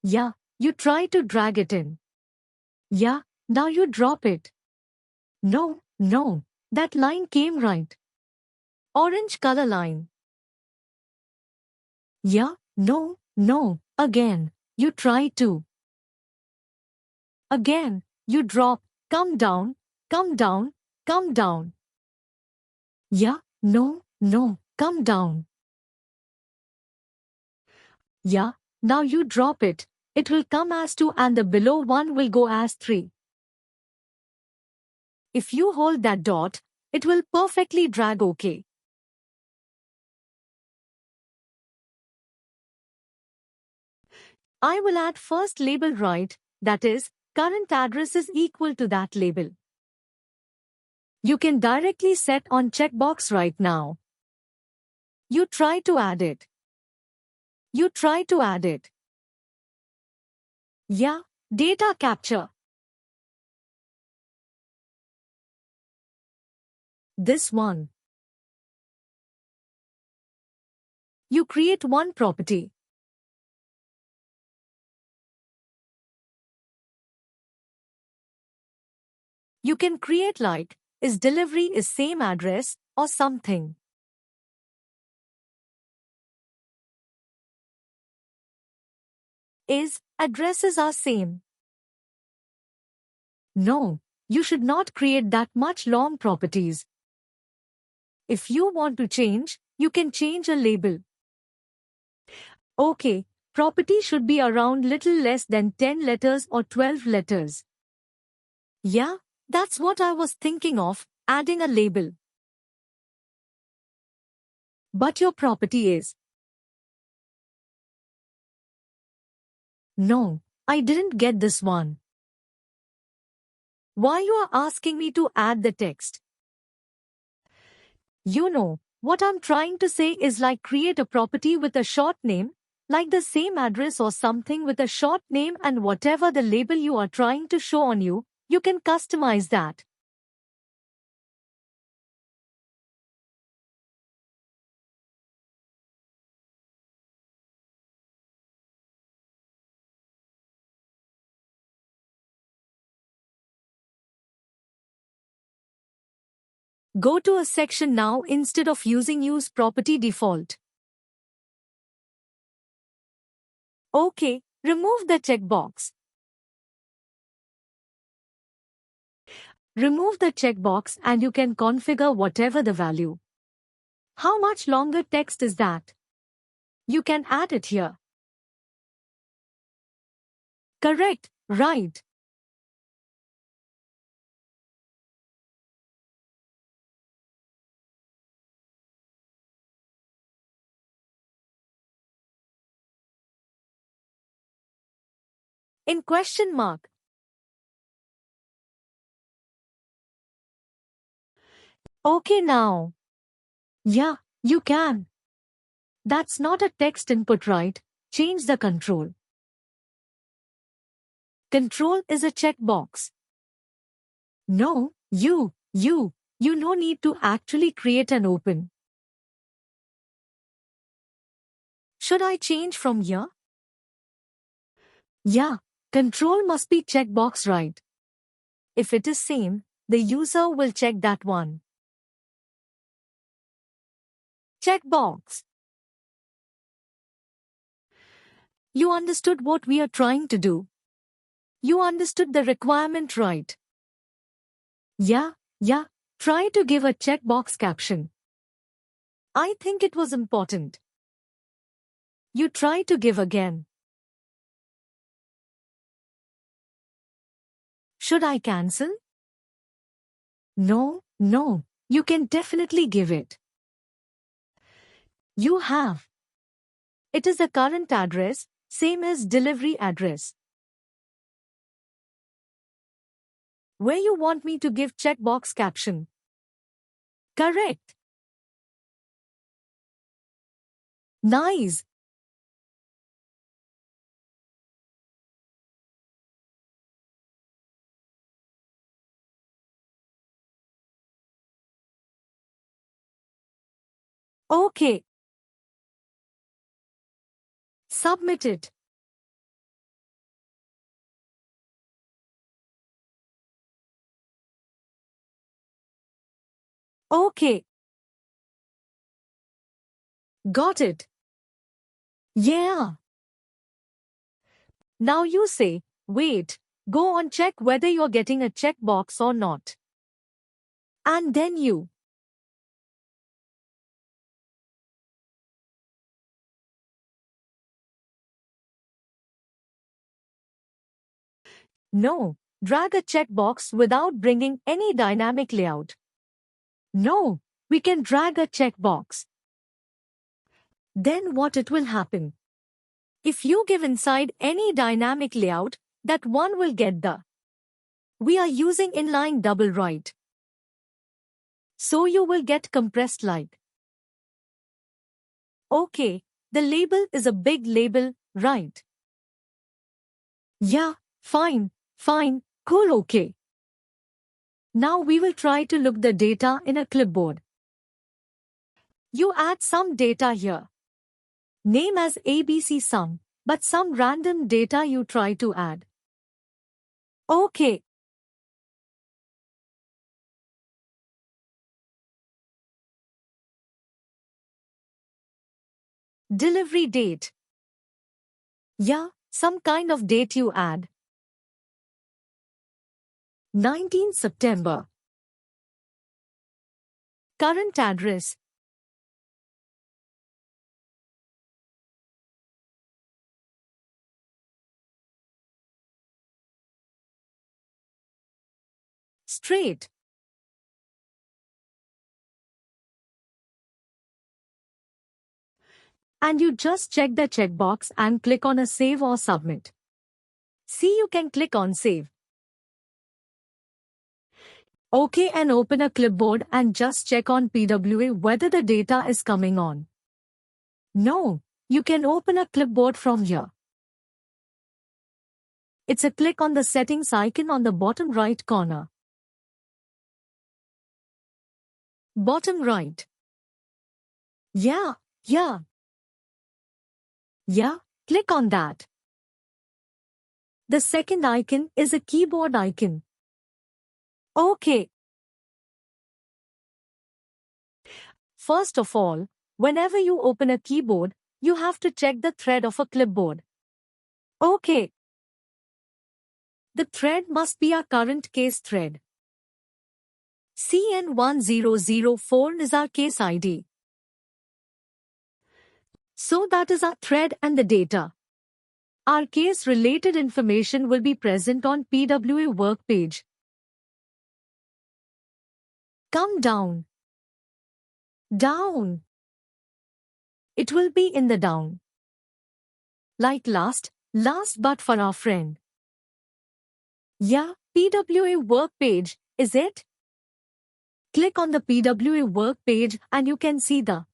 Yeah, you try to drag it in. Yeah, now you drop it. No, no, that line came right. Orange color line. Yeah, no, no, again. You try to. Again, you drop. Come down, come down, come down. Yeah, no, no, come down. Yeah, now you drop it. It will come as 2 and the below one will go as 3. If you hold that dot, it will perfectly drag OK. I will add first label right, that is, current address is equal to that label. You can directly set on checkbox right now. You try to add it. You try to add it. Yeah, data capture. This one. You create one property. You can create like, is delivery is same address, or something. Is, addresses are same. No, you should not create that much long properties. If you want to change, you can change a label. Okay, property should be around little less than 10 letters or 12 letters. Yeah, that's what I was thinking of, adding a label. But your property is. No, I didn't get this one. Why you are asking me to add the text? You know, what I'm trying to say is like create a property with a short name, like the same address or something with a short name and whatever the label you are trying to show on you can customize that. Go to a section now instead of using use property default. Okay, remove the checkbox. Remove the checkbox and you can configure whatever the value. How much longer text is that? You can add it here. Correct, right. In question mark. Okay now. Yeah, you can. That's not a text input, right? Change the control. Control is a checkbox. No, you no need to actually create an open. Should I change from here? Yeah, control must be checkbox, right? If it is same, the user will check that one. Checkbox. You understood what we are trying to do. You understood the requirement, right? Yeah, try to give a checkbox caption. I think it was important. You try to give again. Should I cancel? No, you can definitely give it. You have. It is the current address, same as delivery address. Where you want me to give checkbox caption? Correct. Nice. Okay. Submit it. Okay. Got it. Yeah. Now you say, wait, go on check whether you're getting a checkbox or not. And then you. No, drag a checkbox without bringing any dynamic layout. No, we can drag a checkbox. Then what it will happen? If you give inside any dynamic layout, that one will get the. We are using inline double right. So you will get compressed like. Okay, the label is a big label, right? Yeah, fine, cool, okay. Now we will try to look the data in a clipboard. You add some data here. Name as ABC sum, but some random data you try to add. Okay. Delivery date. Yeah, some kind of date you add. 19 September. Current address. Straight. And you just check the checkbox and click on a save or submit. See, you can click on save. Okay, and open a clipboard and just check on PWA whether the data is coming on. No, you can open a clipboard from here. It's a click on the settings icon on the bottom right corner. Bottom right. Yeah, click on that. The second icon is a keyboard icon. Okay. First of all, whenever you open a keyboard, you have to check the thread of a clipboard. Okay. The thread must be our current case thread. CN1004 is our case ID. So that is our thread and the data. Our case-related information will be present on PWA work page. Come down. Down. It will be in the down. Like last but for our friend. Yeah, PWA work page, is it? Click on the PWA work page and you can see the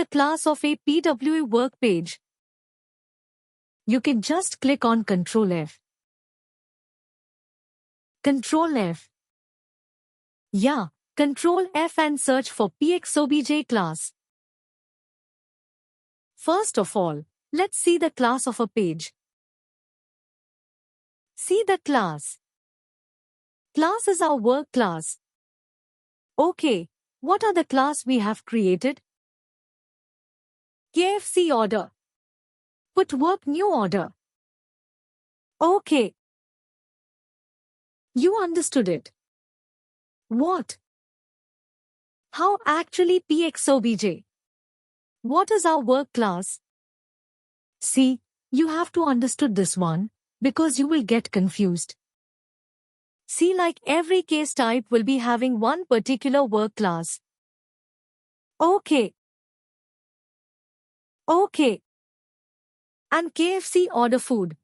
class of a PWA work page. You can just click on Ctrl F. Ctrl F. Yeah, Ctrl F and search for PXOBJ class. First of all, let's see the class of a page. See the class. Class is our work class. Okay, what are the class we have created? KFC order. Put work new order. Okay. You understood it. What? How actually PXOBJ? What is our work class? See, you have to understood this one, because you will get confused. See, like every case type will be having one particular work class. Okay. Okay. And KFC order food.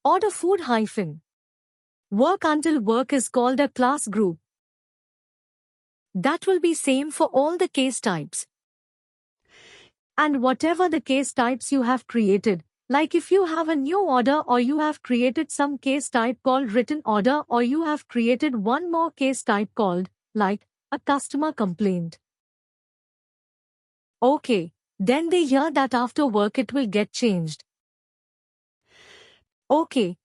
Order food hyphen. Work until work is called a class group. That will be same for all the case types. And whatever the case types you have created, like if you have a new order or you have created some case type called written order or you have created one more case type called, like, a customer complaint. Okay, then they hear that after work it will get changed. Okay,